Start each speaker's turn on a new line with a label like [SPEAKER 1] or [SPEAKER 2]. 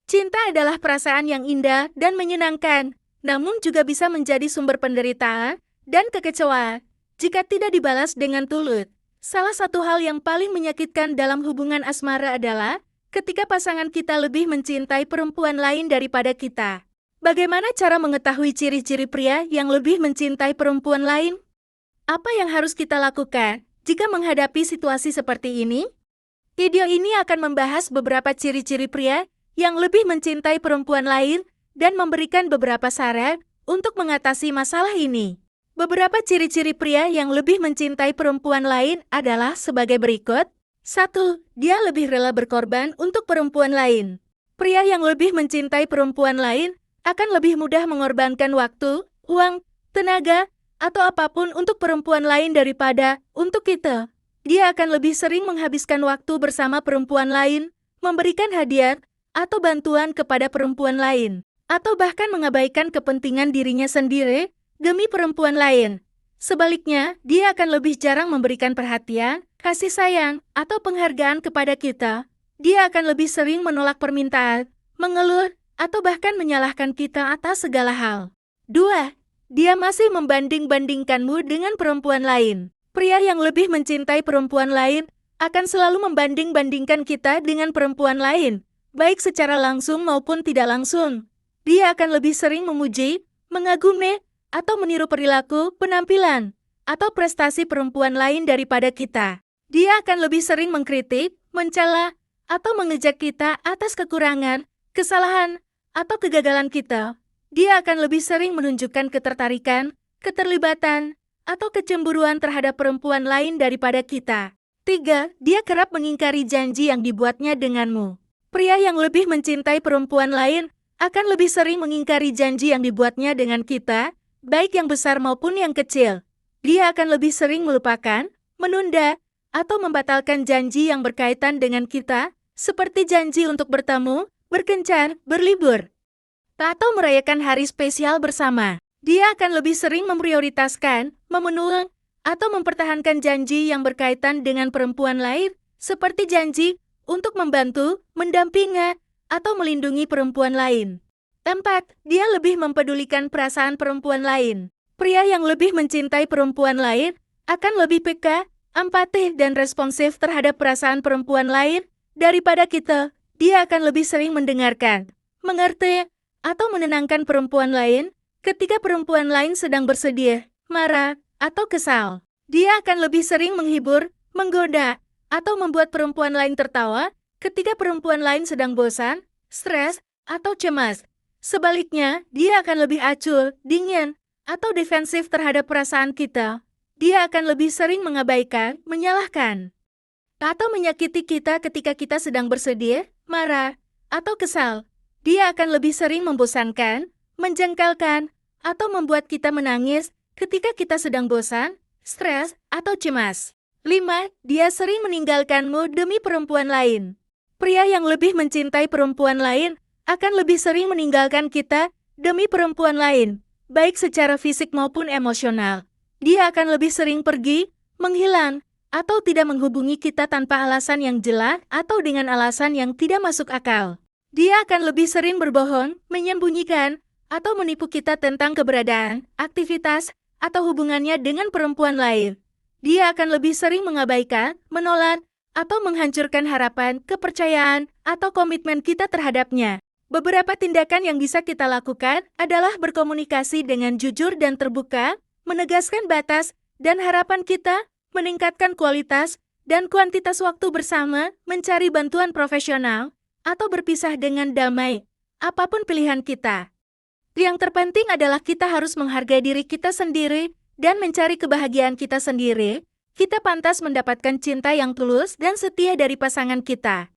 [SPEAKER 1] Cinta adalah perasaan yang indah dan menyenangkan, namun juga bisa menjadi sumber penderitaan dan kekecewaan jika tidak dibalas dengan tulus. Salah satu hal yang paling menyakitkan dalam hubungan asmara adalah ketika pasangan kita lebih mencintai perempuan lain daripada kita. Bagaimana cara mengetahui ciri-ciri pria yang lebih mencintai perempuan lain? Apa yang harus kita lakukan jika menghadapi situasi seperti ini? Video ini akan membahas beberapa ciri-ciri pria yang lebih mencintai perempuan lain dan memberikan beberapa saran untuk mengatasi masalah ini. Beberapa ciri-ciri pria yang lebih mencintai perempuan lain adalah sebagai berikut. 1. Dia lebih rela berkorban untuk perempuan lain. Pria yang lebih mencintai perempuan lain akan lebih mudah mengorbankan waktu, uang, tenaga, atau apapun untuk perempuan lain daripada untuk kita. Dia akan lebih sering menghabiskan waktu bersama perempuan lain, memberikan hadiah, atau bantuan kepada perempuan lain, atau bahkan mengabaikan kepentingan dirinya sendiri demi perempuan lain. Sebaliknya, dia akan lebih jarang memberikan perhatian, kasih sayang, atau penghargaan kepada kita. Dia akan lebih sering menolak permintaan, mengeluh, atau bahkan menyalahkan kita atas segala hal. 2. Dia masih membanding-bandingkanmu dengan perempuan lain. Pria yang lebih mencintai perempuan lain akan selalu membanding-bandingkan kita dengan perempuan lain, baik secara langsung maupun tidak langsung. Dia akan lebih sering memuji, mengagumi, atau meniru perilaku, penampilan, atau prestasi perempuan lain daripada kita. Dia akan lebih sering mengkritik, mencela, atau mengejek kita atas kekurangan, kesalahan, atau kegagalan kita. Dia akan lebih sering menunjukkan ketertarikan, keterlibatan, atau kecemburuan terhadap perempuan lain daripada kita. 3. Dia kerap mengingkari janji yang dibuatnya denganmu. Pria yang lebih mencintai perempuan lain akan lebih sering mengingkari janji yang dibuatnya dengan kita, baik yang besar maupun yang kecil. Dia akan lebih sering melupakan, menunda, atau membatalkan janji yang berkaitan dengan kita, seperti janji untuk bertemu, berkencan, berlibur, atau merayakan hari spesial bersama. Dia akan lebih sering memprioritaskan, memenuhi, atau mempertahankan janji yang berkaitan dengan perempuan lain, seperti janji untuk membantu, mendampingi, atau melindungi perempuan lain. 4. Dia lebih mempedulikan perasaan perempuan lain. Pria yang lebih mencintai perempuan lain akan lebih peka, empati, dan responsif terhadap perasaan perempuan lain daripada kita. Dia akan lebih sering mendengarkan, mengerti, atau menenangkan perempuan lain ketika perempuan lain sedang bersedih, marah, atau kesal. Dia akan lebih sering menghibur, menggoda, atau membuat perempuan lain tertawa ketika perempuan lain sedang bosan, stres, atau cemas. Sebaliknya, dia akan lebih acuh, dingin, atau defensif terhadap perasaan kita. Dia akan lebih sering mengabaikan, menyalahkan, atau menyakiti kita ketika kita sedang bersedih, marah, atau kesal. Dia akan lebih sering membosankan, menjengkelkan, atau membuat kita menangis ketika kita sedang bosan, stres, atau cemas. 5. Dia sering meninggalkanmu demi perempuan lain. Pria yang lebih mencintai perempuan lain akan lebih sering meninggalkan kita demi perempuan lain, baik secara fisik maupun emosional. Dia akan lebih sering pergi, menghilang, atau tidak menghubungi kita tanpa alasan yang jelas atau dengan alasan yang tidak masuk akal. Dia akan lebih sering berbohong, menyembunyikan, atau menipu kita tentang keberadaan, aktivitas, atau hubungannya dengan perempuan lain. Dia akan lebih sering mengabaikan, menolak, atau menghancurkan harapan, kepercayaan, atau komitmen kita terhadapnya. Beberapa tindakan yang bisa kita lakukan adalah berkomunikasi dengan jujur dan terbuka, menegaskan batas dan harapan kita, meningkatkan kualitas dan kuantitas waktu bersama, mencari bantuan profesional, atau berpisah dengan damai. Apapun pilihan kita. Yang terpenting adalah kita harus menghargai diri kita sendiri dan mencari kebahagiaan kita sendiri. Kita pantas mendapatkan cinta yang tulus dan setia dari pasangan kita.